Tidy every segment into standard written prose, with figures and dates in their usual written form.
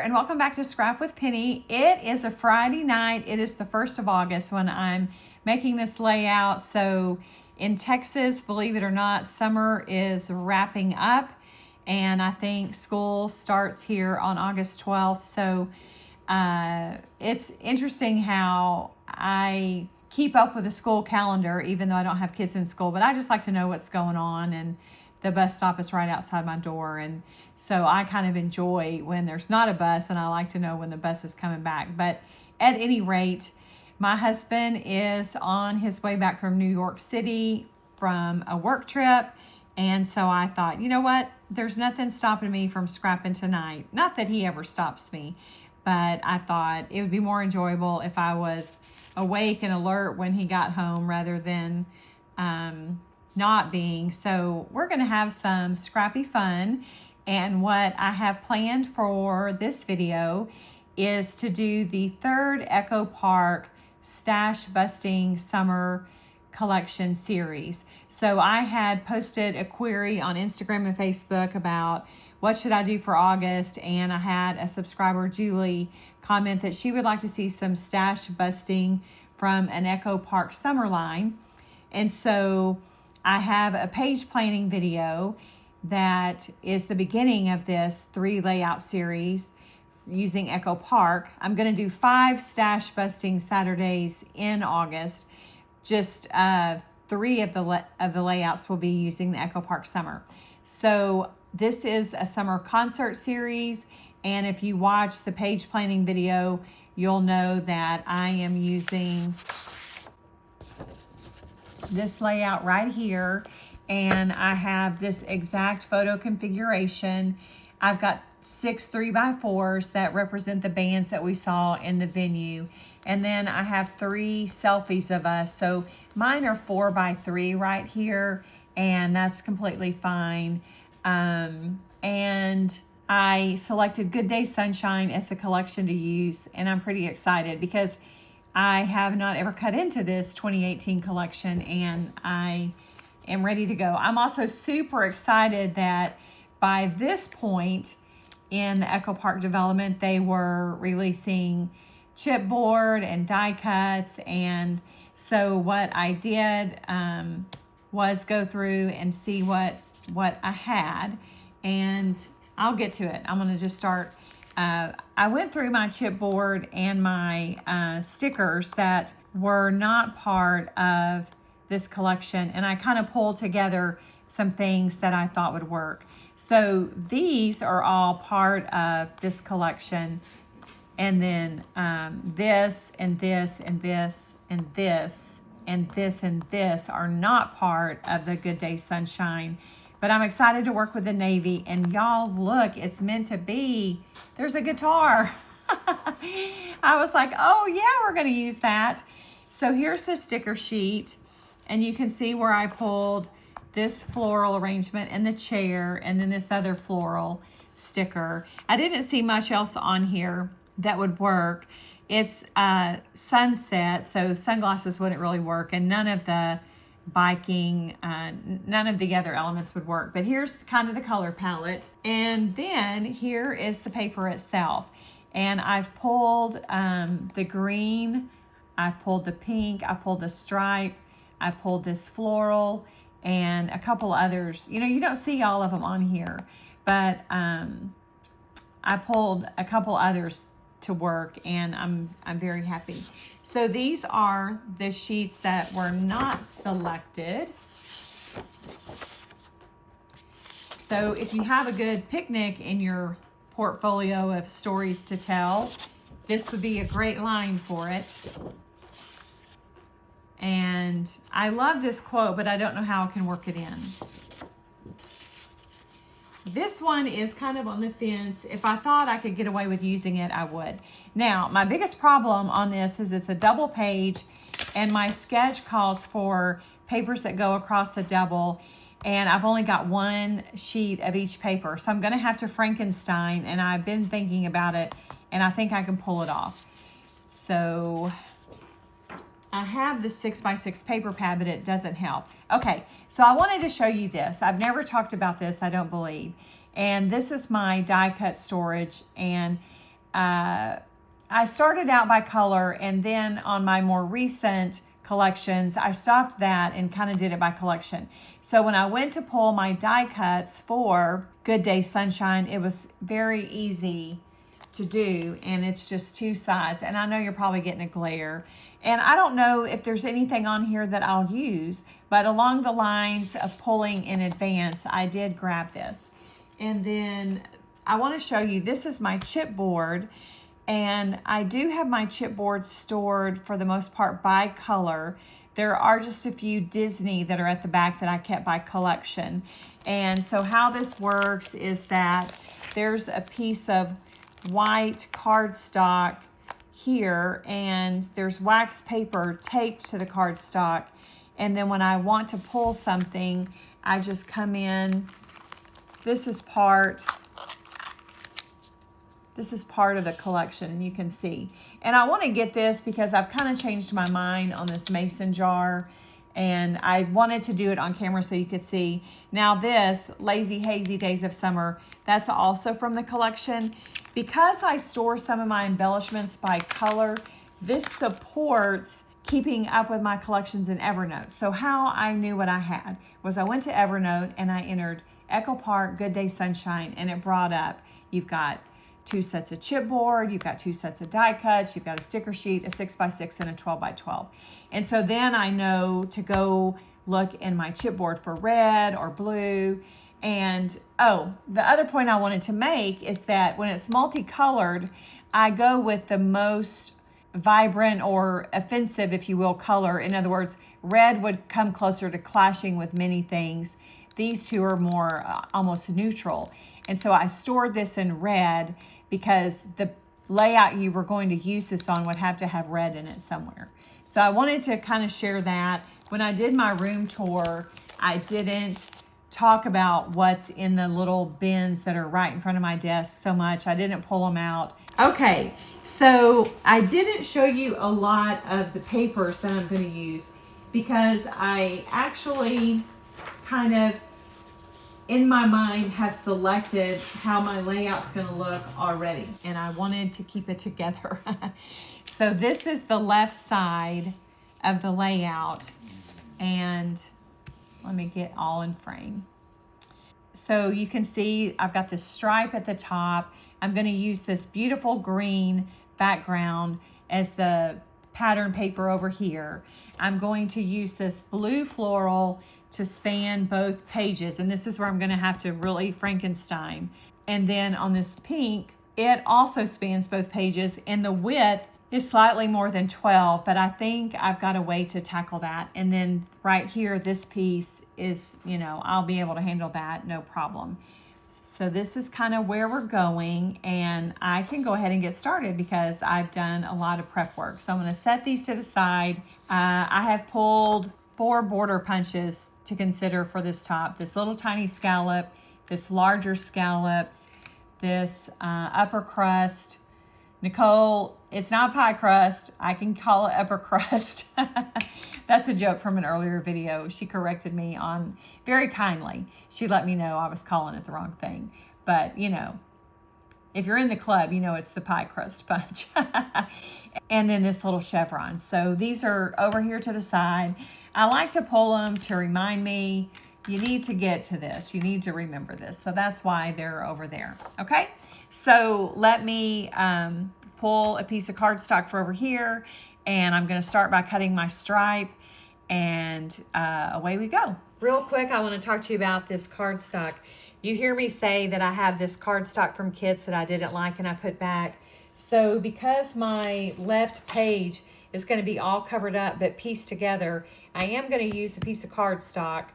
and welcome back to Scrap with Penny. It is a Friday night. It is the 1st of August when I'm making this layout. So in Texas, believe it or not, summer is wrapping up, and I think school starts here on August 12th. So it's interesting how I keep up with the school calendar, even though I don't have kids in school, but I just like to know what's going on, and the bus stop is right outside my door. And so I kind of enjoy when there's not a bus, and I like to know when the bus is coming back. But at any rate, my husband is on his way back from New York City from a work trip. And so I thought, you know what? There's nothing stopping me from scrapping tonight. Not that he ever stops me, but I thought it would be more enjoyable if I was awake and alert when he got home rather than not being. So we're going to have some scrappy fun. And what I have planned for this video is to do the third Echo Park Stash Busting Summer Collection series. So I had posted a query on Instagram and Facebook about what should I do for August, and I had a subscriber, Julie, comment that she would like to see some stash busting from an Echo Park summer line. And so I have a page planning video that is the beginning of this 3 layout series using Echo Park. I'm going to do 5 stash busting Saturdays in August. Just 3 of the layouts will be using the Echo Park Summer. So this is a summer concert series, and if you watch the page planning video, you'll know that I am using this layout right here, and I have this exact photo configuration. I've got 6 3x4s that represent the bands that we saw in the venue. And then I have 3 selfies of us. So mine are 4x3 right here, and that's completely fine. And I selected Good Day Sunshine as the collection to use, and I'm pretty excited because I have not ever cut into this 2018 collection, and I am ready to go. I'm also super excited that by this point in the Echo Park development, they were releasing chipboard and die cuts. And so what I did was go through and see what I had, and I'll get to it. I'm going to just start. I went through my chipboard and my stickers that were not part of this collection, and I kind of pulled together some things that I thought would work. So these are all part of this collection, and then this and this and this and this and this and this are not part of the Good Day Sunshine. But I'm excited to work with the navy, and y'all look, it's meant to be. There's a guitar. I was like, oh yeah, we're going to use that. So here's the sticker sheet, and you can see where I pulled this floral arrangement and the chair, and then this other floral sticker. I didn't see much else on here that would work. It's sunset, so sunglasses wouldn't really work, and none of the biking, none of the other elements would work. But here's kind of the color palette, and then here is the paper itself. And I've pulled the green, I've pulled the pink, I pulled the stripe, I pulled this floral, and a couple others. You know, you don't see all of them on here, but I pulled a couple others to work, and I'm very happy. So these are the sheets that were not selected. So if you have a good picnic in your portfolio of stories to tell, this would be a great line for it. And I love this quote, but I don't know how I can work it in. This one is kind of on the fence. If I thought I could get away with using it, I would. Now, my biggest problem on this is it's a double page, and my sketch calls for papers that go across the double, and I've only got 1 sheet of each paper. So I'm going to have to Frankenstein, and I've been thinking about it, and I think I can pull it off. So I have the 6x6 paper pad, but it doesn't help. Okay, so I wanted to show you this. I've never talked about this, I don't believe. And this is my die cut storage, and I started out by color, and then on my more recent collections, I stopped that and kind of did it by collection. So when I went to pull my die cuts for Good Day Sunshine, it was very easy to do, and it's just two sides. And I know you're probably getting a glare, and I don't know if there's anything on here that I'll use, but along the lines of pulling in advance, I did grab this. And then I want to show you, this is my chipboard, and I do have my chipboard stored for the most part by color. There are just a few Disney that are at the back that I kept by collection. And so how this works is that there's a piece of white cardstock here, and there's wax paper taped to the cardstock. And then when I want to pull something, I just come in. This is part of the collection, and you can see. And I want to get this because I've kind of changed my mind on this mason jar, and I wanted to do it on camera so you could see. Now this, Lazy Hazy Days of Summer, that's also from the collection. Because I store some of my embellishments by color, this supports keeping up with my collections in Evernote. So how I knew what I had was I went to Evernote and I entered Echo Park Good Day Sunshine, and it brought up, you've got 2 sets of chipboard, you've got 2 sets of die cuts, you've got a sticker sheet, a 6x6, and a 12x12. And so then I know to go look in my chipboard for red or blue. And oh, the other point I wanted to make is that when it's multicolored, I go with the most vibrant or offensive, if you will, color. In other words, red would come closer to clashing with many things. These two are more almost neutral. And so I stored this in red because the layout you were going to use this on would have to have red in it somewhere. So I wanted to kind of share that. When I did my room tour, I didn't talk about what's in the little bins that are right in front of my desk so much. I didn't pull them out. Okay, so I didn't show you a lot of the papers that I'm going to use because I actually kind of, in my mind, have selected how my layout's going to look already, and I wanted to keep it together. So this is the left side of the layout, and let me get all in frame. So you can see I've got this stripe at the top. I'm going to use this beautiful green background as the pattern paper over here. I'm going to use this blue floral to span both pages, and this is where I'm going to have to really Frankenstein. And then on this pink, it also spans both pages, and the width is slightly more than 12, but I think I've got a way to tackle that. And then right here, this piece is, you know, I'll be able to handle that, no problem. So this is kind of where we're going, and I can go ahead and get started because I've done a lot of prep work. So I'm going to set these to the side. I have pulled 4 border punches to consider for this top. This little tiny scallop, this larger scallop, this upper crust. Nicole, it's not pie crust. I can call it upper crust. That's a joke from an earlier video. She corrected me on very kindly. She let me know I was calling it the wrong thing. But, you know, if you're in the club, you know it's the pie crust punch. And then this little chevron. So these are over here to the side. I like to pull them to remind me you need to get to this. You need to remember this. So that's why they're over there. Okay? So let me pull a piece of cardstock for over here, and I'm going to start by cutting my stripe, and away we go. Real quick, I want to talk to you about this cardstock. You hear me say that I have this cardstock from Kits that I didn't like and I put back. So because my left page is going to be all covered up but pieced together, I am going to use a piece of cardstock.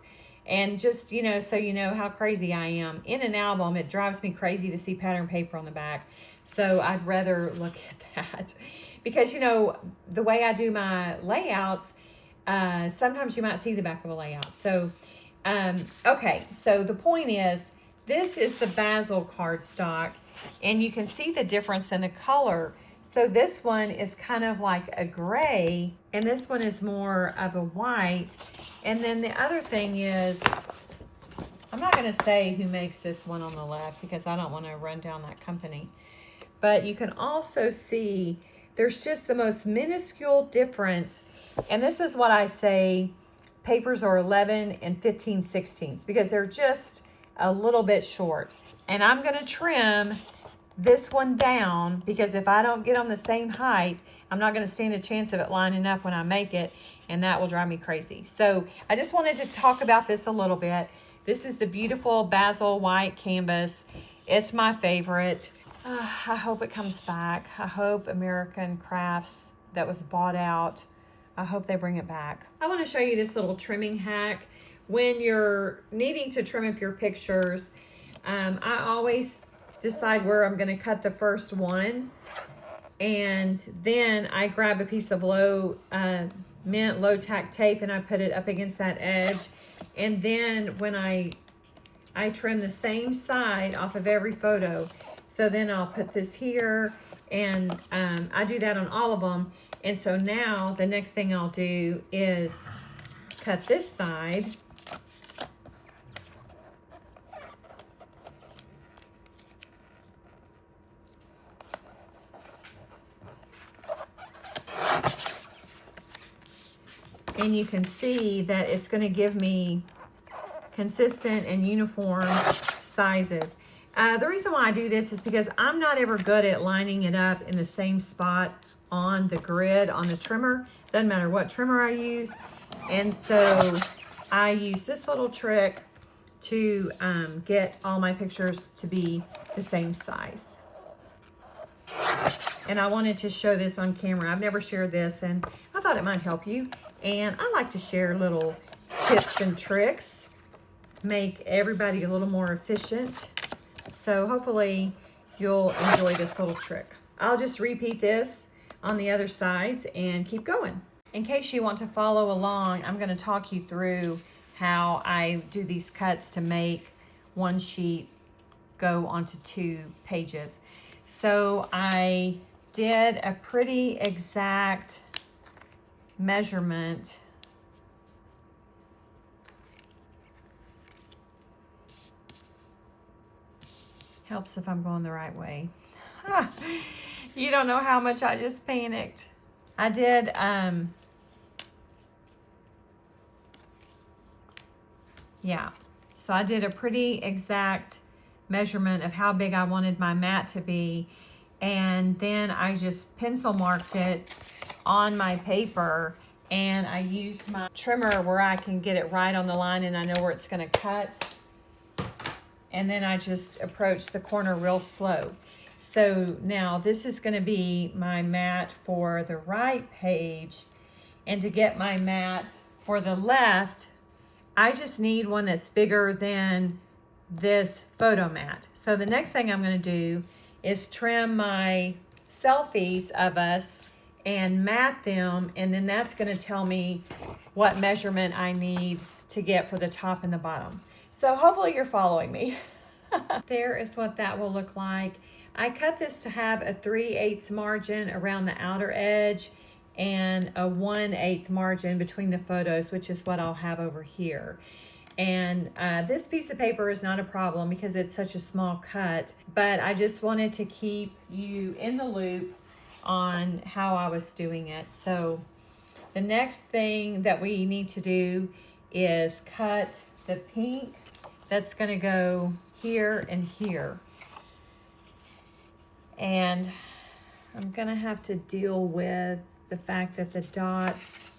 And just, you know, so you know how crazy I am. In an album, it drives me crazy to see pattern paper on the back. So I'd rather look at that. Because, you know, the way I do my layouts, sometimes you might see the back of a layout. So, okay. So the point is, this is the basil cardstock. And you can see the difference in the color. So this one is kind of like a gray, and this one is more of a white. And then the other thing is, I'm not going to say who makes this one on the left because I don't want to run down that company. but you can also see there's just the most minuscule difference. And this is what I say, papers are 11 and 15/16 because they're just a little bit short. And I'm gonna trim this one down because if I don't get on the same height, I'm not gonna stand a chance of it lining up when I make it, and that will drive me crazy. So I just wanted to talk about this a little bit. This is the beautiful basil white canvas. It's my favorite. I hope it comes back. I hope American Crafts that was bought out, I hope they bring it back. I want to show you this little trimming hack. When you're needing to trim up your pictures, I always decide where I'm going to cut the first one. And then I grab a piece of mint low tack tape and I put it up against that edge. And then when I trim the same side off of every photo. So then I'll put this here, and I do that on all of them. And so now the next thing I'll do is cut this side. And you can see that it's going to give me consistent and uniform sizes. The reason why I do this is because I'm not ever good at lining it up in the same spot on the grid, on the trimmer. Doesn't matter what trimmer I use. And so I use this little trick to get all my pictures to be the same size. And I wanted to show this on camera. I've never shared this, and I thought it might help you. And I like to share little tips and tricks, make everybody a little more efficient. So hopefully you'll enjoy this little trick. I'll just repeat this on the other sides and keep going. In case you want to follow along, I'm going to talk you through how I do these cuts to make one sheet go onto 2 pages. So I did a pretty exact measurement. Helps if I'm going the right way. You don't know how much I just panicked. I did, yeah. So I did a pretty exact measurement of how big I wanted my mat to be. And then I just pencil marked it on my paper. And I used my trimmer where I can get it right on the line and I know where it's gonna cut. And then I just approach the corner real slow. So now this is going to be my mat for the right page. And to get my mat for the left, I just need one that's bigger than this photo mat. So the next thing I'm going to do is trim my selfies of us and mat them. And then that's going to tell me what measurement I need to get for the top and the bottom. So hopefully you're following me. There is what that will look like. I cut this to have a 3/8 margin around the outer edge and a 1/8 margin between the photos, which is what I'll have over here. And this piece of paper is not a problem because it's such a small cut, but I just wanted to keep you in the loop on how I was doing it. So the next thing that we need to do is cut the pink that's going to go here and here. And I'm going to have to deal with the fact that the dots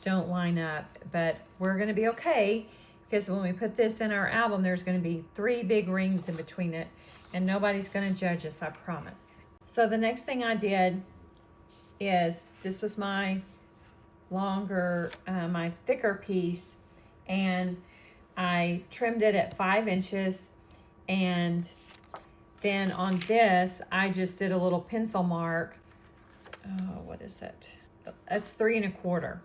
don't line up, but we're going to be okay because when we put this in our album, there's going to be 3 big rings in between it and nobody's going to judge us, I promise. So the next thing I did is, this was my longer, my thicker piece, and I trimmed it at 5 inches, and then on this, I just did a little pencil mark. Oh, what is it? It's 3 1/4.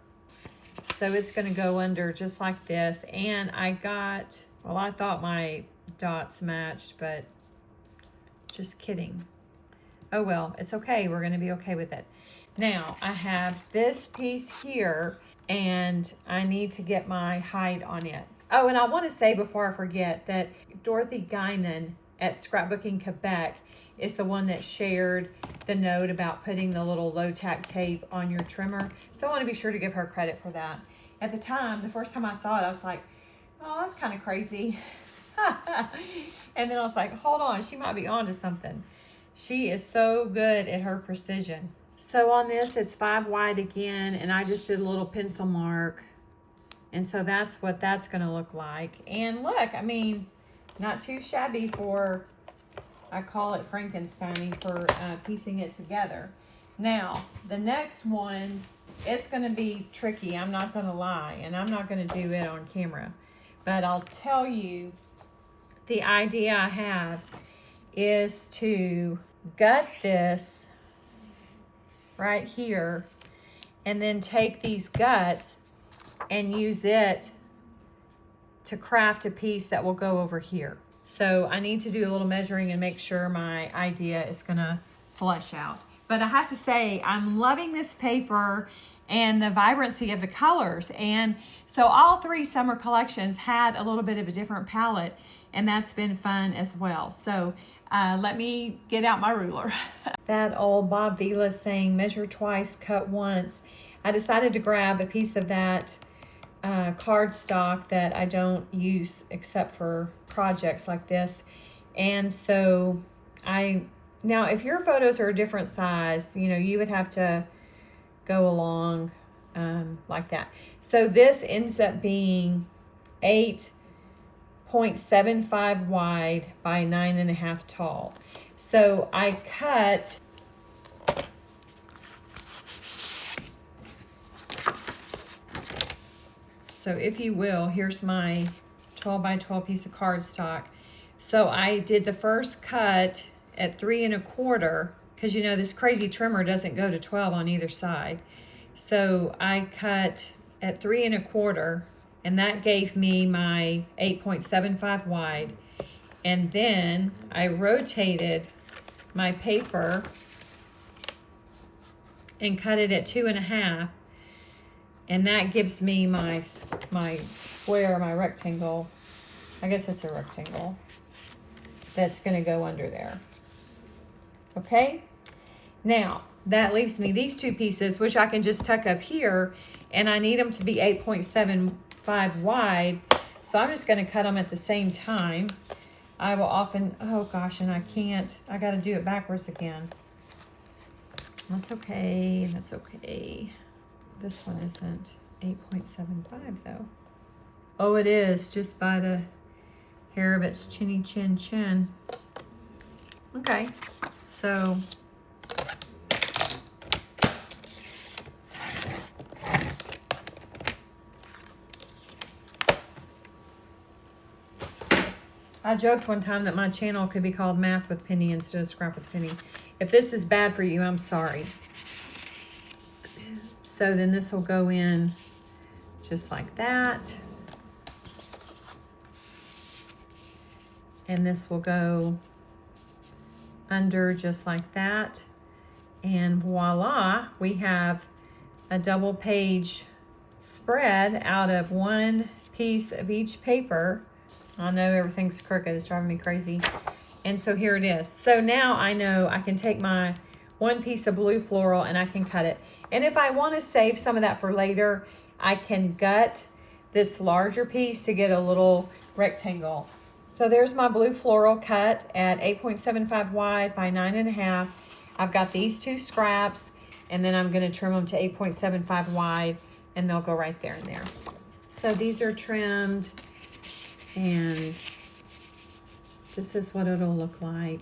So it's going to go under just like this. And I got, well, I thought my dots matched, but just kidding. Oh, well, it's okay. We're going to be okay with it. Now, I have this piece here, and I need to get my height on it. Oh, and I want to say before I forget that Dorothy Guinan at Scrapbooking Quebec is the one that shared the note about putting the little low tack tape on your trimmer. So I want to be sure to give her credit for that. At the time, the first time I saw it, I was like, oh, that's kind of crazy. And then I was like, hold on, she might be onto something. She is so good at her precision. So on this, it's 5 wide again, and I just did a little pencil mark. And so that's what that's gonna look like. And look, I mean, not too shabby for, I call it Frankensteining, for piecing it together. Now, the next one, it's gonna be tricky, I'm not gonna lie, and I'm not gonna do it on camera. But I'll tell you, the idea I have is to gut this right here and then take these guts and use it to craft a piece that will go over here. So I need to do a little measuring and make sure my idea is gonna flush out. But I have to say, I'm loving this paper and the vibrancy of the colors. And so all 3 summer collections had a little bit of a different palette, and that's been fun as well. So let me get out my ruler. That old Bob Vila saying, measure twice, cut once. I decided to grab a piece of that cardstock that I don't use except for projects like this. And so now if your photos are a different size, you know, you would have to go along like that. So this ends up being 8.75 wide by 9.5 tall. So I cut so if you will, here's my 12 by 12 piece of cardstock. So I did the first cut at 3 1/4, because you know this crazy trimmer doesn't go to 12 on either side. So I cut at 3 1/4, and that gave me my 8.75 wide. And then I rotated my paper and cut it at 2 1/2, and that gives me my square, my rectangle. I guess it's a rectangle that's going to go under there. Okay, now that leaves me these 2 pieces, which I can just tuck up here, and I need them to be 8.75 wide, so I'm just going to cut them at the same time. I will often, oh gosh, and I can't, I got to do it backwards again. That's okay, that's okay. This one isn't 8.75 though. Oh, it is, just by the hair of its chinny chin chin. Okay, so I joked one time that my channel could be called Math with Penny instead of Scrap with Penny. If this is bad for you, I'm sorry. So then this will go in just like that. And this will go under just like that. And voila, we have a double page spread out of 1 piece of each paper. I know everything's crooked, it's driving me crazy. And so here it is. So now I know I can take my 1 piece of blue floral and I can cut it. And if I want to save some of that for later, I can gut this larger piece to get a little rectangle. So there's my blue floral cut at 8.75 wide by 9.5. I've got these 2 scraps, and then I'm going to trim them to 8.75 wide, and they'll go right there and there. So these are trimmed, and this is what it'll look like.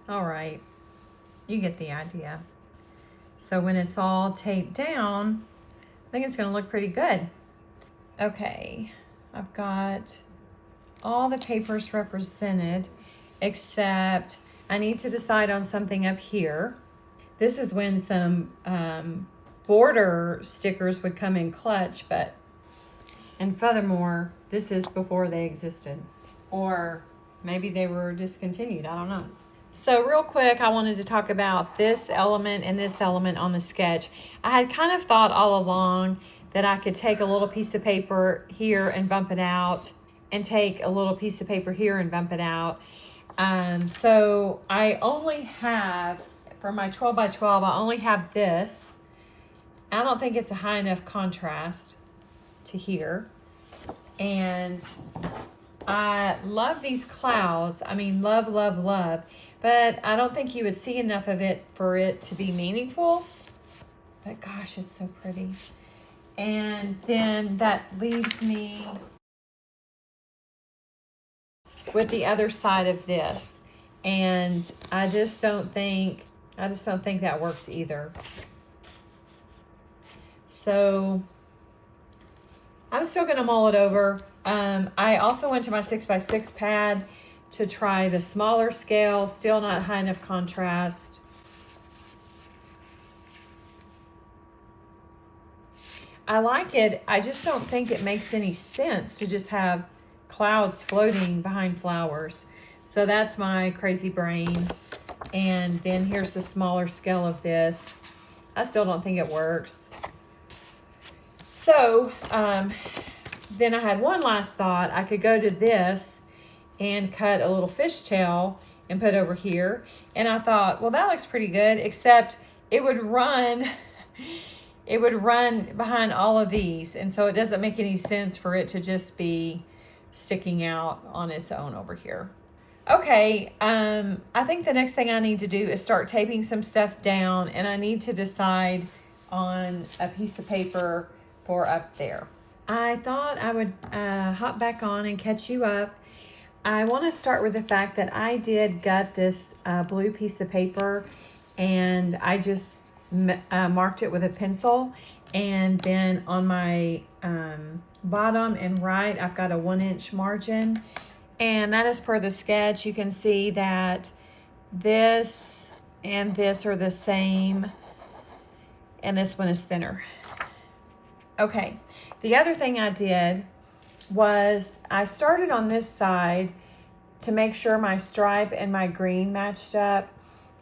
All right, you get the idea. So when it's all taped down, I think it's going to look pretty good. Okay, I've got all the papers represented, except I need to decide on something up here. This is when some border stickers would come in clutch, and furthermore, this is before they existed, or maybe they were discontinued, I don't know. So real quick, I wanted to talk about this element and this element on the sketch. I had kind of thought all along that I could take a little piece of paper here and bump it out and take a little piece of paper here and bump it out. So I only have, for my 12 by 12, I only have this. I don't think it's a high enough contrast to here. And I love these clouds. I mean, love, love, love. But I don't think you would see enough of it for it to be meaningful. But gosh, it's so pretty. And then that leaves me with the other side of this. And I just don't think that works either. So I'm still gonna mull it over. I also went to my 6x6 pad to try the smaller scale, still not high enough contrast. I like it. I just don't think it makes any sense to just have clouds floating behind flowers. So that's my crazy brain. And then here's the smaller scale of this. I still don't think it works. So then I had one last thought. I could go to this and cut a little fishtail and put over here. And I thought, well, that looks pretty good, except it would run behind all of these. And so it doesn't make any sense for it to just be sticking out on its own over here. Okay, I think the next thing I need to do is start taping some stuff down, and I need to decide on a piece of paper for up there. I thought I would hop back on and catch you up. I want to start with the fact that I did gut this blue piece of paper, and I just marked it with a pencil, and then on my bottom and right I've got a 1-inch margin, and that is per the sketch. You can see that this and this are the same, and this one is thinner. Okay, the other thing I did was I started on this side to make sure my stripe and my green matched up.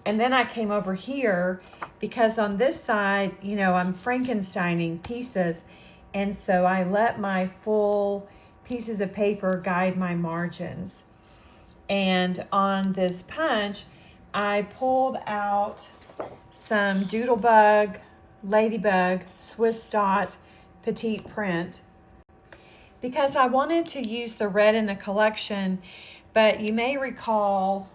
And then I came over here because on this side, you know, I'm Frankensteining pieces. And so I let my full pieces of paper guide my margins. And on this punch, I pulled out some Doodlebug, Ladybug, Swiss Dot, Petite Print, because I wanted to use the red in the collection, but you may recall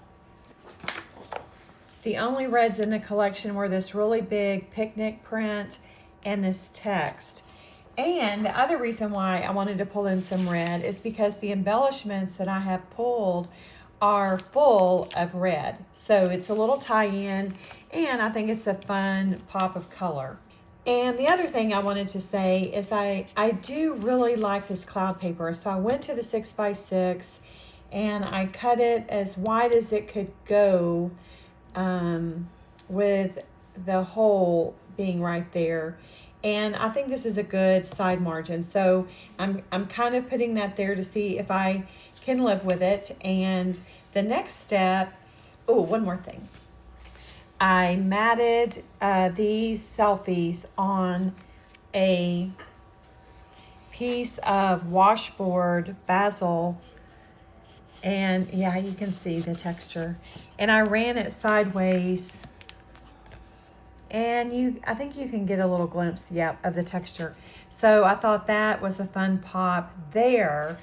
the only reds in the collection were this really big picnic print and this text. And the other reason why I wanted to pull in some red is because the embellishments that I have pulled are full of red. So it's a little tie-in, and I think it's a fun pop of color. And the other thing I wanted to say is I do really like this cloud paper. So I went to the 6x6 and I cut it as wide as it could go, with the hole being right there. And I think this is a good side margin. So I'm kind of putting that there to see if I can live with it. And the next step, oh, one more thing. I matted these selfies on a piece of washboard basil, and yeah, you can see the texture. And I ran it sideways, and I think you can get a little glimpse, yeah, of the texture. So I thought that was a fun pop there.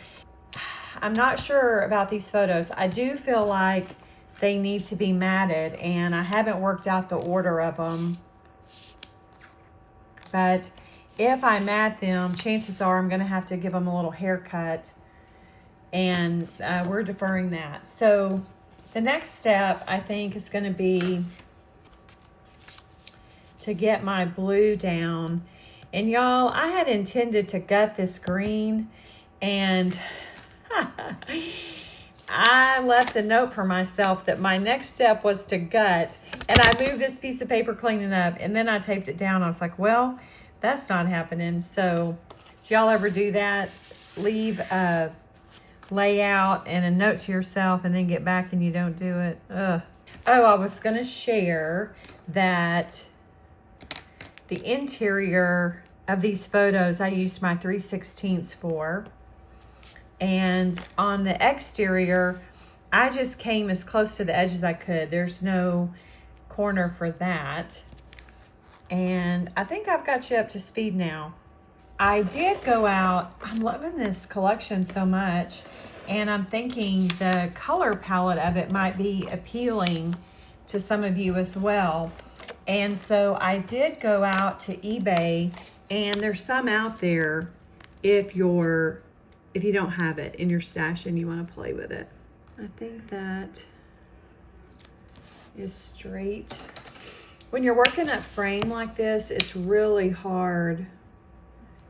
I'm not sure about these photos. I do feel like they need to be matted, and I haven't worked out the order of them. But if I mat them, chances are I'm going to have to give them a little haircut, and we're deferring that. So the next step, I think, is going to be to get my blue down. And y'all, I had intended to gut this green, and I left a note for myself that my next step was to gut, and I moved this piece of paper cleaning up, and then I taped it down. I was like, well, that's not happening. So do y'all ever do that? Leave a layout and a note to yourself and then get back and you don't do it? Ugh. Oh, I was going to share that the interior of these photos I used my 3/16 for. And on the exterior, I just came as close to the edge as I could. There's no corner for that. And I think I've got you up to speed now. I did go out, I'm loving this collection so much, and I'm thinking the color palette of it might be appealing to some of you as well. And so I did go out to eBay, and there's some out there if you don't have it in your stash and you want to play with it. I think that is straight. When you're working a frame like this, it's really hard.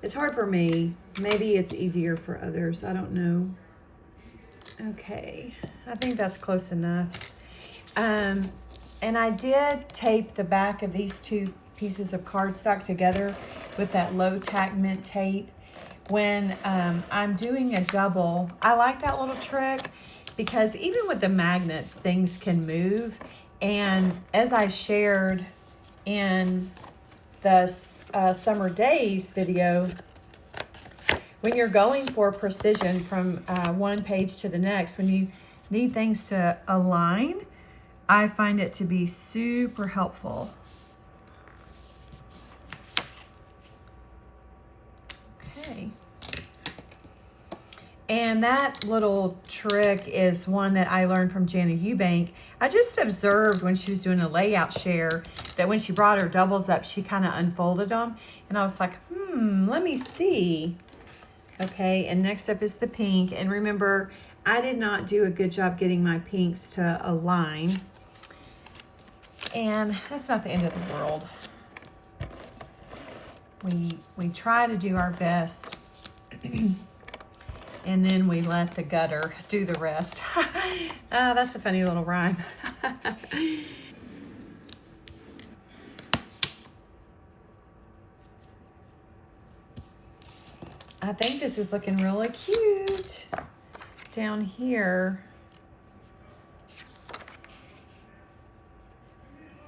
It's hard for me. Maybe it's easier for others. I don't know. Okay, I think that's close enough. And I did tape the back of these two pieces of cardstock together with that low tack mint tape. When I'm doing a double, I like that little trick because even with the magnets, things can move. And as I shared in the summer days video, when you're going for precision from one page to the next, when you need things to align, I find it to be super helpful. Okay. And that little trick is one that I learned from Jana Eubank. I just observed when she was doing a layout share that when she brought her doubles up, she kind of unfolded them. And I was like, let me see. Okay, and next up is the pink. And remember, I did not do a good job getting my pinks to align. And that's not the end of the world. We try to do our best. And then we let the gutter do the rest. That's a funny little rhyme. I think this is looking really cute down here.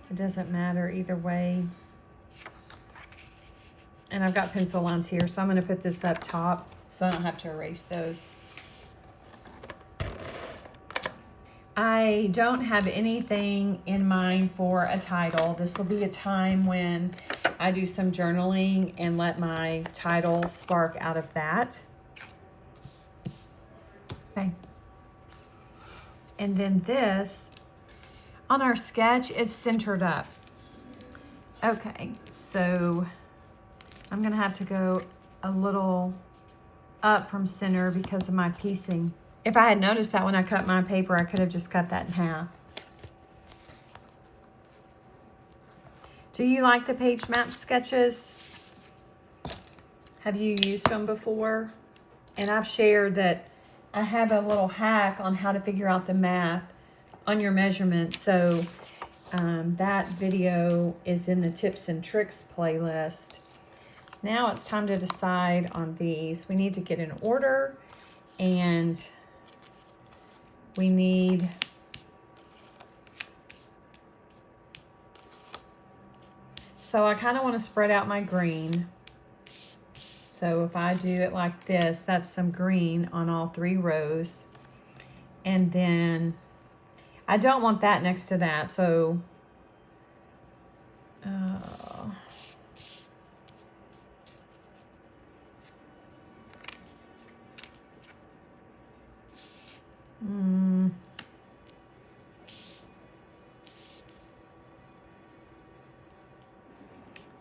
It doesn't matter either way. And I've got pencil lines here, so I'm going to put this up top so I don't have to erase those. I don't have anything in mind for a title. This will be a time when I do some journaling and let my title spark out of that. Okay. And then this, on our sketch, it's centered up. Okay, so I'm gonna have to go a little up from center because of my piecing. If I had noticed that when I cut my paper, I could have just cut that in half. Do you like the page map sketches? Have you used them before? And I've shared that I have a little hack on how to figure out the math on your measurements. So that video is in the tips and tricks playlist. Now it's time to decide on these. We need to get an order, and we need so I kind of want to spread out my green. So if I do it like this, that's some green on all 3 rows. And then I don't want that next to that, so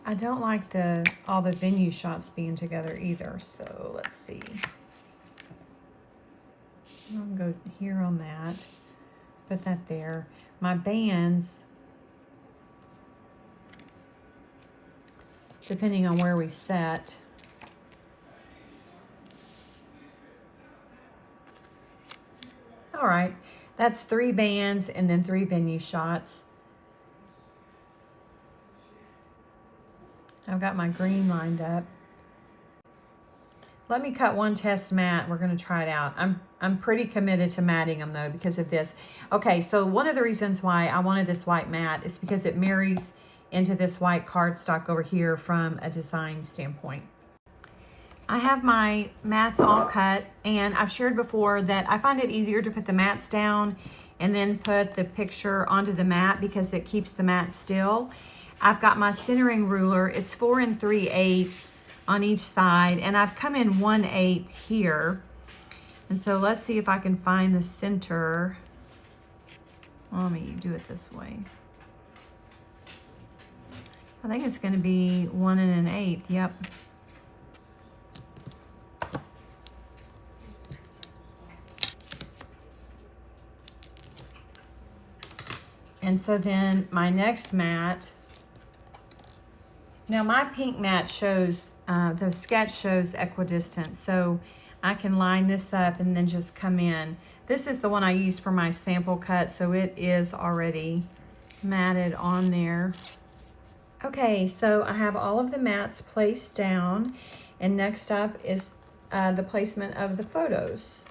I don't like all the venue shots being together either, so let's see. I'll go here on that, put that there. My bands, depending on where we set, all right, that's 3 bands and then 3 venue shots. I've got my green lined up. Let me cut one test mat. We're going to try it out. I'm pretty committed to matting them though because of this. Okay, so one of the reasons why I wanted this white mat is because it marries into this white cardstock over here from a design standpoint. I have my mats all cut, and I've shared before that I find it easier to put the mats down and then put the picture onto the mat because it keeps the mat still. I've got my centering ruler. It's 4 3/8 on each side, and I've come in 1/8 here. And so let's see if I can find the center. Let me do it this way. I think it's going to be 1 1/8. Yep. And so then my next mat, now my pink mat shows, the sketch shows equidistant. So I can line this up and then just come in. This is the one I used for my sample cut, so it is already matted on there. Okay, so I have all of the mats placed down, and next up is the placement of the photos.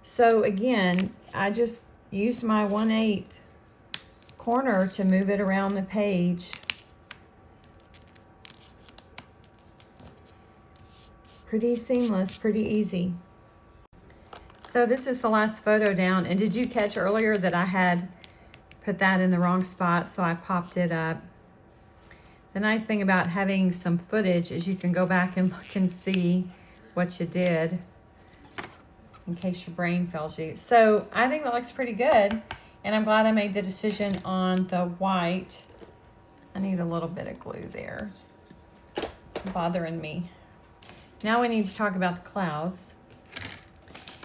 So again, I just used my 1/8 corner to move it around the page. Pretty seamless, pretty easy. So this is the last photo down, and did you catch earlier that I had put that in the wrong spot, so I popped it up. The nice thing about having some footage is you can go back and look and see what you did in case your brain fails you. So I think that looks pretty good, and I'm glad I made the decision on the white. I need a little bit of glue there. It's bothering me. Now we need to talk about the clouds.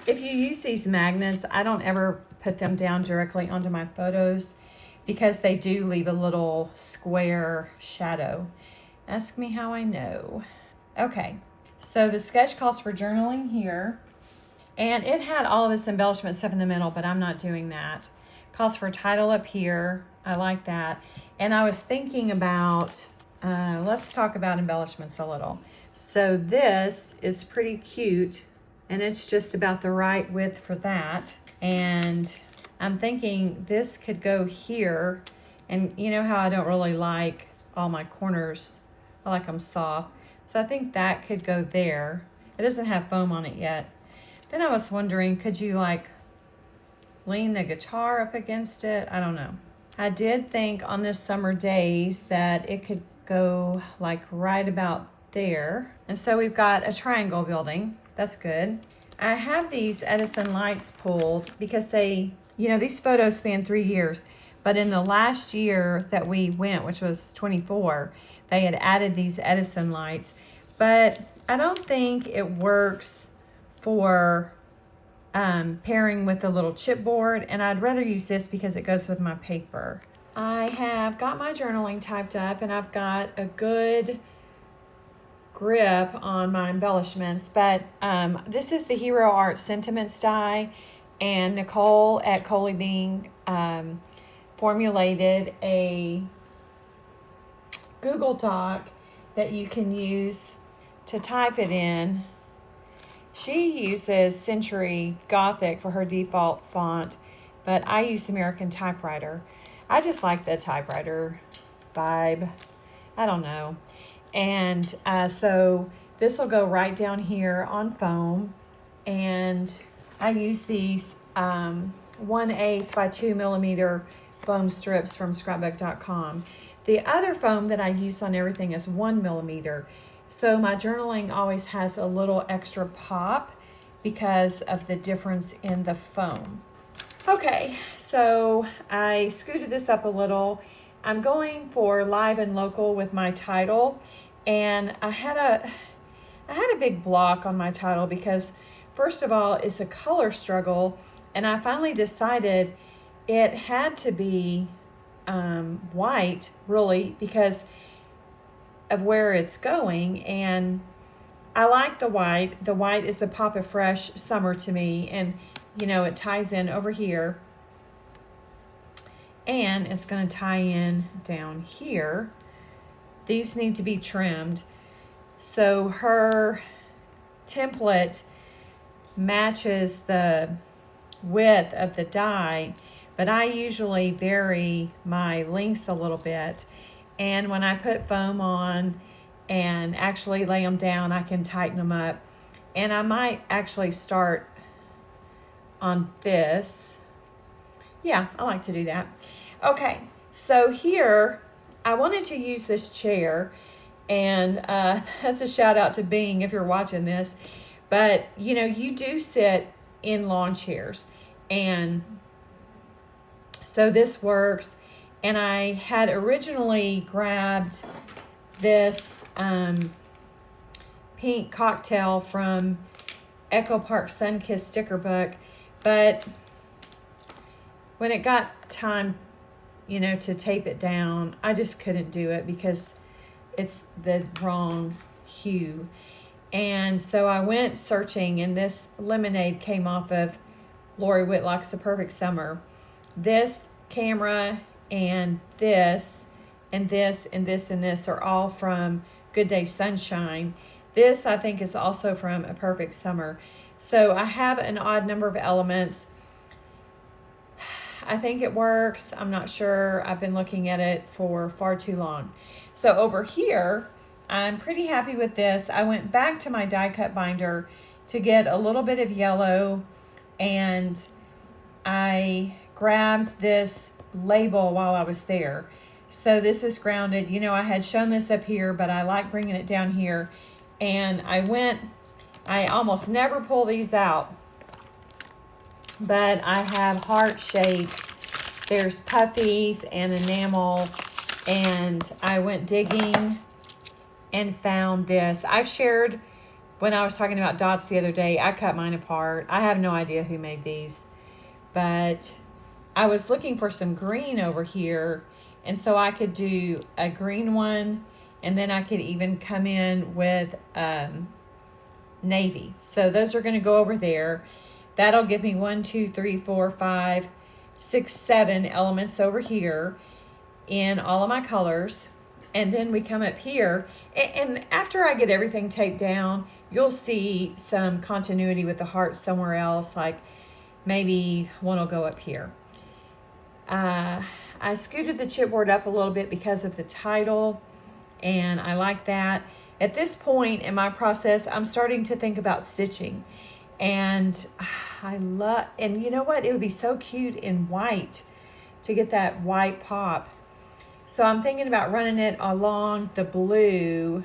If you use these magnets, I don't ever put them down directly onto my photos because they do leave a little square shadow. Ask me how I know. Okay, so the sketch calls for journaling here, and it had all of this embellishment stuff in the middle, but I'm not doing that. Calls for title up here. I like that. And I was thinking about, let's talk about embellishments a little. So this is pretty cute, and it's just about the right width for that. And I'm thinking this could go here. And you know how I don't really like all my corners. I like them soft. So I think that could go there. It doesn't have foam on it yet. Then I was wondering, could you like lean the guitar up against it? I don't know. I did think on this summer days that it could go like right about there. And so we've got a triangle building. That's good. I have these Edison lights pulled because they, you know, these photos span 3 years, but in the last year that we went, which was 24, they had added these Edison lights, but I don't think it works for pairing with the little chipboard, and I'd rather use this because it goes with my paper. I have got my journaling typed up, and I've got a good grip on my embellishments, but this is the Hero Art Sentiments die, and Nicole at Coley Bing formulated a Google Doc that you can use to type it in. She uses Century Gothic for her default font, but I use American Typewriter. I just like the typewriter vibe. I don't know. And so this will go right down here on foam. And I use these 1/8 by 2 millimeter foam strips from scrapbook.com. The other foam that I use on everything is 1 millimeter. So my journaling always has a little extra pop because of the difference in the foam. Okay, so I scooted this up a little. I'm going for live and local with my title, and I had a big block on my title because first of all, it's a color struggle, and I finally decided it had to be white, really, because of where it's going. And I like the white. The white is the pop of fresh summer to me, and you know, it ties in over here, and it's going to tie in down here. These need to be trimmed. So her template matches the width of the die, but I usually vary my lengths a little bit. And when I put foam on, and actually lay them down. I can tighten them up. And I might actually start on this. Yeah, I like to do that. Okay, so here, I wanted to use this chair, and that's a shout out to Bing if you're watching this. But, you know, you do sit in lawn chairs, and so this works. And I had originally grabbed this pink cocktail from Echo Park Sunkissed sticker book, but when it got time, you know, to tape it down, I just couldn't do it because it's the wrong hue. And so I went searching, and this lemonade came off of Lori Whitlock's A Perfect Summer. This camera and this and this and this and this are all from Good Day Sunshine. This, I think, is also from A Perfect Summer. So I have an odd number of elements. I think it works. I'm not sure. I've been looking at it for far too long. So over here, I'm pretty happy with this. I went back to my die cut binder to get a little bit of yellow, and I grabbed this label while I was there. So this is grounded. You know, I had shown this up here, but I like bringing it down here. And I almost never pull these out, but I have heart shapes. There's puffies and enamel, and I went digging and found this. I've shared when I was talking about dots the other day, I cut mine apart. I have no idea who made these, but I was looking for some green over here, and so I could do a green one, and then I could even come in with navy. So those are going to go over there. That'll give me 1, 2, 3, 4, 5, 6, 7 elements over here in all of my colors. And then we come up here, and after I get everything taped down, you'll see some continuity with the heart somewhere else, like maybe one will go up here. I scooted the chipboard up a little bit because of the title, and I like that. At this point in my process, I'm starting to think about stitching, and and you know what? It would be so cute in white to get that white pop. So I'm thinking about running it along the blue.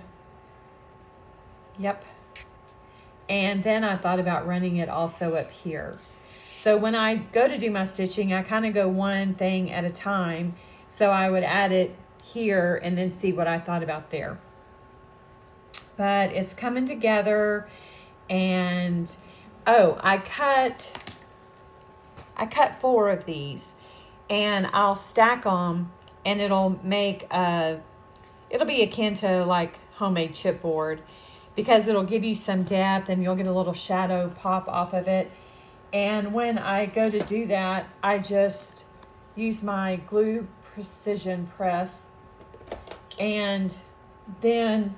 Yep. And then I thought about running it also up here. So when I go to do my stitching, I kind of go one thing at a time. So I would add it here and then see what I thought about there. But it's coming together, and oh, I cut 4 of these, and I'll stack them, and it'll make it'll be akin to like homemade chipboard, because it'll give you some depth and you'll get a little shadow pop off of it. And when I go to do that, I just use my glue precision press, and then,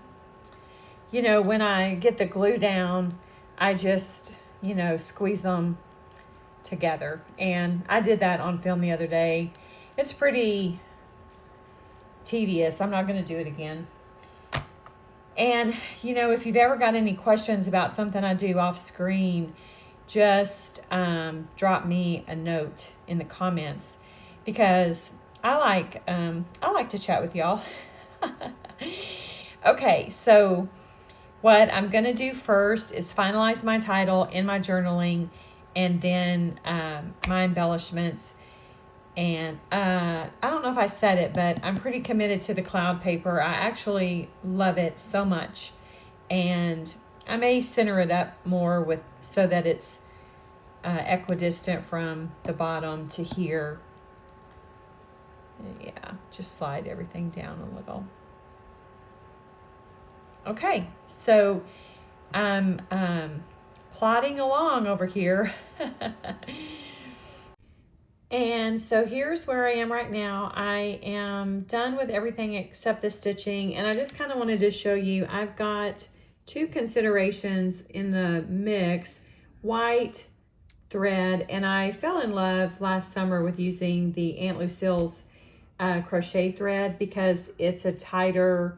you know, when I get the glue down, I just, you know, squeeze them together. And I did that on film the other day. It's pretty tedious. I'm not going to do it again. And, you know, if you've ever got any questions about something I do off screen, just drop me a note in the comments, because I like to chat with y'all. Okay, so what I'm going to do first is finalize my title in my journaling, and then my embellishments. And I don't know if I said it, but I'm pretty committed to the cloud paper. I actually love it so much. And I may center it up more so that it's equidistant from the bottom to here. Yeah, just slide everything down a little. Okay, so I'm plodding along over here. And so here's where I am right now. I am done with everything except the stitching, and I just kind of wanted to show you, I've got 2 considerations in the mix, white thread, and I fell in love last summer with using the Aunt Lucille's crochet thread, because it's a tighter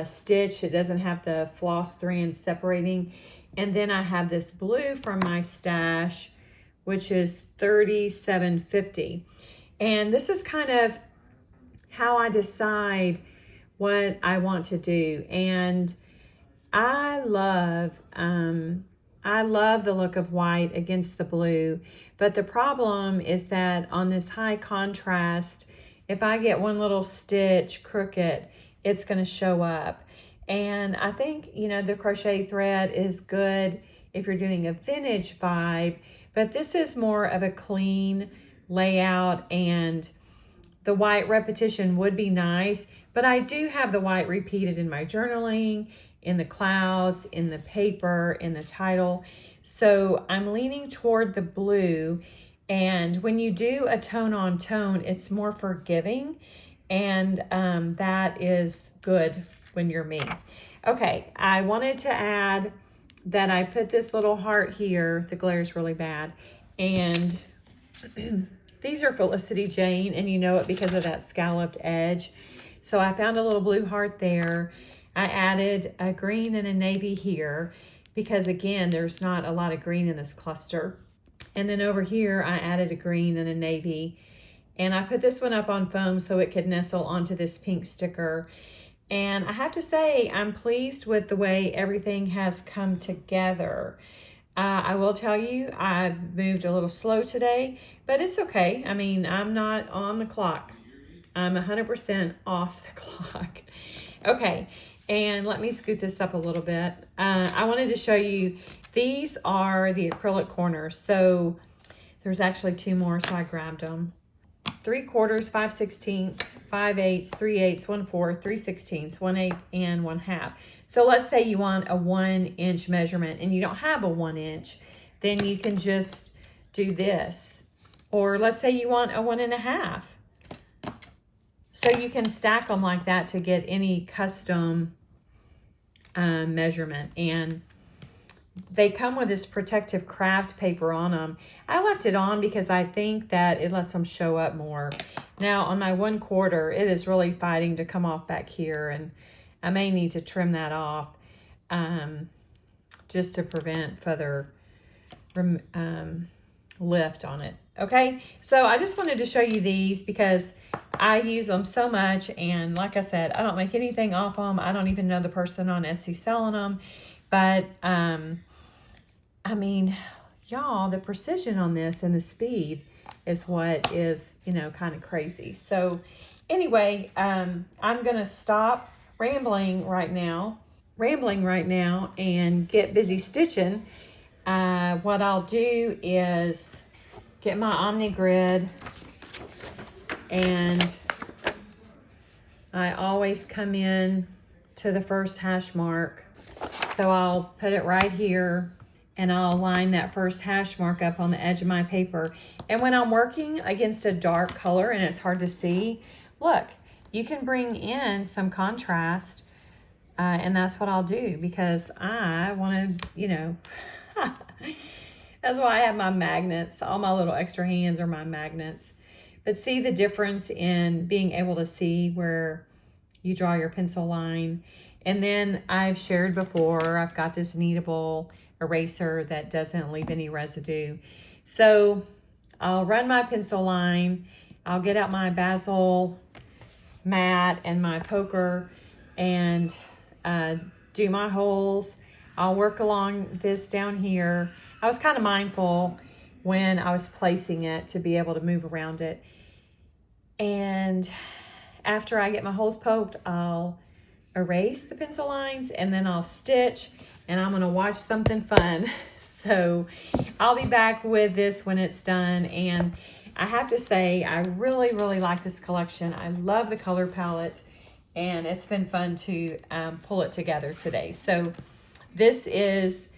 stitch. It doesn't have the floss strands separating. And then I have this blue from my stash, which is $37.50. And this is kind of how I decide what I want to do. And I love the look of white against the blue, but the problem is that on this high contrast, if I get one little stitch crooked, it's going to show up. And I think, you know, the crochet thread is good if you're doing a vintage vibe, but this is more of a clean layout, and the white repetition would be nice, but I do have the white repeated in my journaling, in the clouds, in the paper, in the title. So I'm leaning toward the blue. And when you do a tone on tone, it's more forgiving. And that is good when you're me. Okay, I wanted to add that I put this little heart here. The glare is really bad. And these are Felicity Jane, and you know it because of that scalloped edge. So I found a little blue heart there. I added a green and a navy here because, again, there's not a lot of green in this cluster. And then over here, I added a green and a navy. And I put this one up on foam so it could nestle onto this pink sticker. And I have to say, I'm pleased with the way everything has come together. I will tell you, I moved a little slow today, but it's okay. I mean, I'm not on the clock. I'm 100% off the clock. Okay. And let me scoot this up a little bit. I wanted to show you, these are the acrylic corners. So there's actually two more, so I grabbed them. 3/4, 5/16, 5/8, 3/8, 1/4, 3/16, 1/8, and 1/2. So let's say you want a 1-inch measurement and you don't have a 1 inch, then you can just do this. Or let's say you want a 1.5. So you can stack them like that to get any custom measurement. And they come with this protective craft paper on them. I left it on because I think that it lets them show up more. Now on my 1/4, it is really fighting to come off back here, and I may need to trim that off just to prevent further lift on it. Okay, so I just wanted to show you these because I use them so much, and like I said, I don't make anything off them. I don't even know the person on Etsy selling them, but I mean, y'all, the precision on this and the speed is what is, you know, kind of crazy. So anyway, I'm gonna stop rambling right now and get busy stitching. What I'll do is get my Omni Grid, and I always come in to the first hash mark. So I'll put it right here, and I'll line that first hash mark up on the edge of my paper. And when I'm working against a dark color and it's hard to see, look, you can bring in some contrast, and that's what I'll do because I want to, you know, that's why I have my magnets. All my little extra hands are my magnets. But see the difference in being able to see where you draw your pencil line. And then I've shared before, I've got this kneadable eraser that doesn't leave any residue. So I'll run my pencil line, I'll get out my basil mat and my poker and do my holes. I'll work along this down here. I was kind of mindful when I was placing it to be able to move around it. And after I get my holes poked, I'll erase the pencil lines and then I'll stitch, and I'm gonna watch something fun. So I'll be back with this when it's done. And I have to say, I really, really like this collection. I love the color palette, and it's been fun to pull it together today. So this is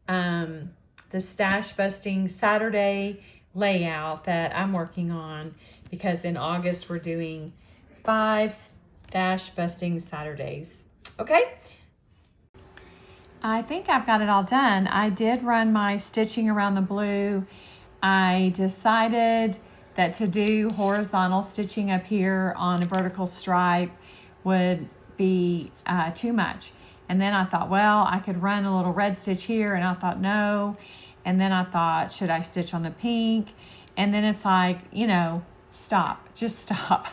the Stash Busting Saturday layout that I'm working on, because in August we're doing 5 Stash Busting Saturdays. Okay, I think I've got it all done. I did run my stitching around the blue. I decided that to do horizontal stitching up here on a vertical stripe would be too much. And then I thought, well, I could run a little red stitch here, and I thought, no. And then I thought, should I stitch on the pink? And then it's like, you know, stop, just stop.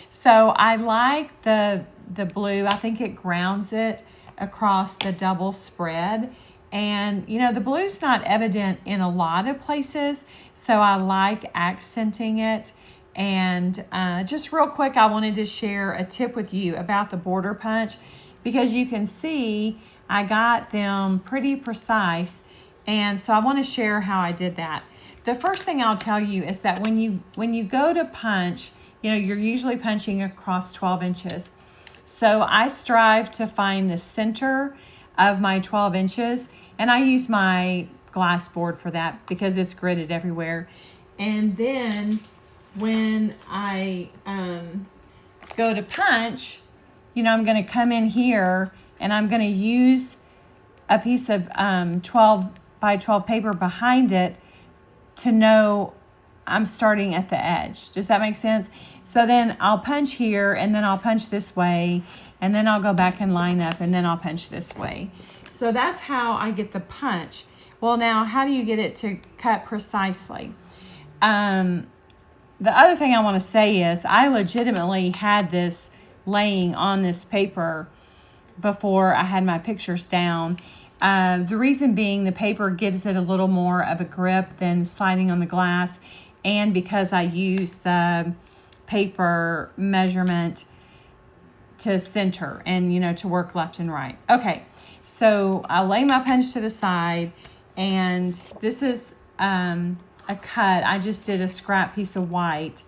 So I like the blue. I think it grounds it across the double spread. And, you know, the blue's not evident in a lot of places, so I like accenting it. And just real quick, I wanted to share a tip with you about the border punch, because you can see I got them pretty precise. And so I want to share how I did that. The first thing I'll tell you is that when you go to punch, you know, you're usually punching across 12 inches. So I strive to find the center of my 12 inches, and I use my glass board for that because it's gridded everywhere. And then when I go to punch, you know, I'm going to come in here and I'm going to use a piece of 12 by 12 paper behind it to know I'm starting at the edge. Does that make sense? So then I'll punch here, and then I'll punch this way, and then I'll go back and line up, and then I'll punch this way. So that's how I get the punch. Well, now, how do you get it to cut precisely? The other thing I want to say is I legitimately had this laying on this paper before I had my pictures down. The reason being, the paper gives it a little more of a grip than sliding on the glass, and because I use the paper measurement to center and, you know, to work left and right. Okay, so I'll lay my punch to the side, and this is a cut. I just did a scrap piece of white.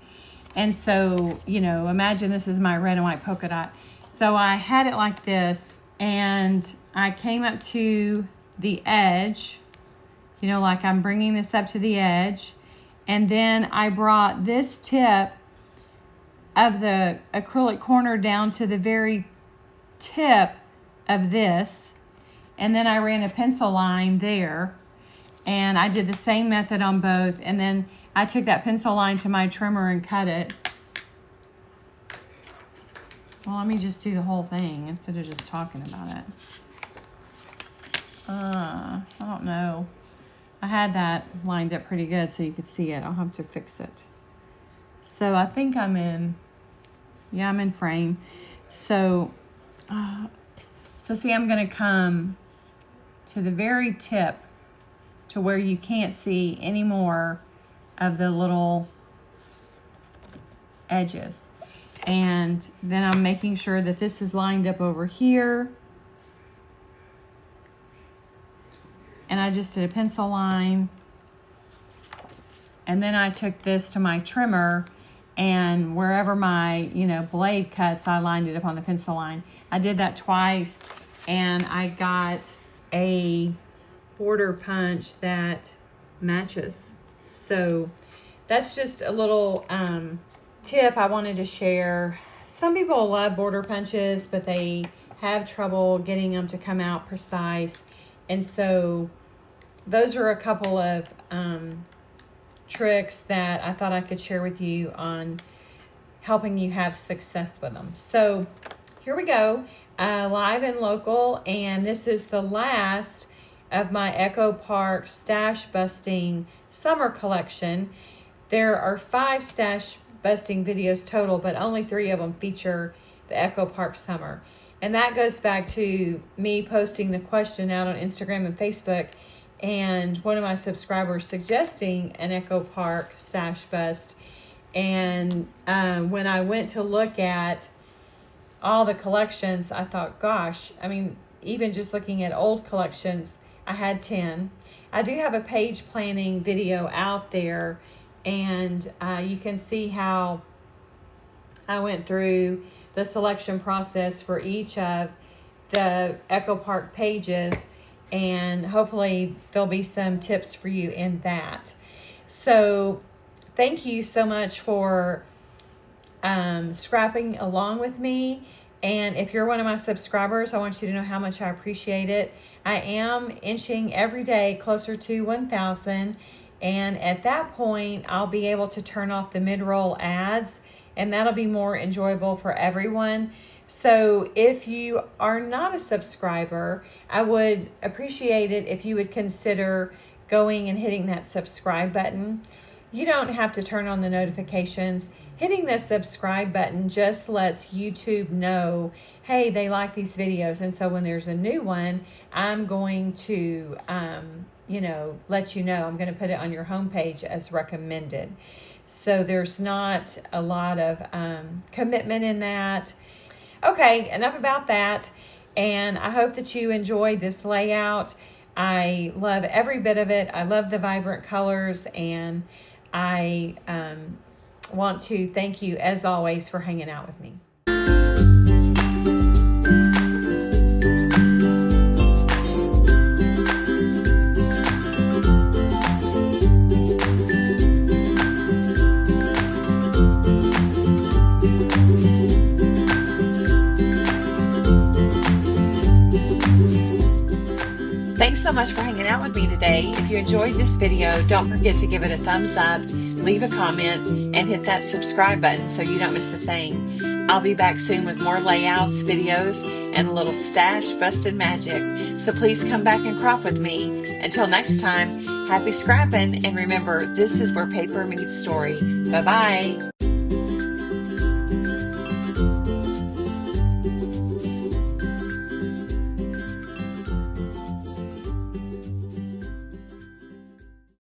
And so, you know, imagine this is my red and white polka dot. So I had it like this, and I came up to the edge, you know, like I'm bringing this up to the edge. And then I brought this tip of the acrylic corner down to the very tip of this. And then I ran a pencil line there, and I did the same method on both. And then I took that pencil line to my trimmer and cut it. Well, let me just do the whole thing instead of just talking about it. I don't know. I had that lined up pretty good so you could see it. I'll have to fix it. So I think I'm in frame. So see, I'm going to come to the very tip to where you can't see any more of the little edges. And then I'm making sure that this is lined up over here. And I just did a pencil line. And then I took this to my trimmer, and wherever my, you know, blade cuts, I lined it up on the pencil line. I did that twice, and I got a border punch that matches. So that's just a little tip I wanted to share. Some people love border punches, but they have trouble getting them to come out precise. And so those are a couple of tricks that I thought I could share with you on helping you have success with them. So here we go, live and local, and this is the last of my Echo Park stash busting summer collection. There are 5 stash busting videos total, but only 3 of them feature the Echo Park summer. And that goes back to me posting the question out on Instagram and Facebook, and one of my subscribers suggesting an Echo Park stash bust. And when I went to look at all the collections, I thought, gosh, I mean, even just looking at old collections, I had 10. I do have a page planning video out there, and you can see how I went through the selection process for each of the Echo Park pages, and hopefully there'll be some tips for you in that. So thank you so much for scrapping along with me. And if you're one of my subscribers, I want you to know how much I appreciate it. I am inching every day closer to 1,000. And at that point, I'll be able to turn off the mid-roll ads, and that'll be more enjoyable for everyone. So if you are not a subscriber, I would appreciate it if you would consider going and hitting that subscribe button. You don't have to turn on the notifications. Hitting the subscribe button just lets YouTube know, hey, they like these videos. And so when there's a new one, I'm going to, let you know. I'm going to put it on your homepage as recommended. So there's not a lot of commitment in that. Okay, enough about that. And I hope that you enjoyed this layout. I love every bit of it. I love the vibrant colors, and I want to thank you, as always, for hanging out with me. Thanks so much for hanging out with me today. If you enjoyed this video, don't forget to give it a thumbs up, leave a comment, and hit that subscribe button so you don't miss a thing. I'll be back soon with more layouts, videos, and a little stash busted magic. So please come back and crop with me. Until next time, happy scrapping, and remember, this is where paper meets story. Bye-bye.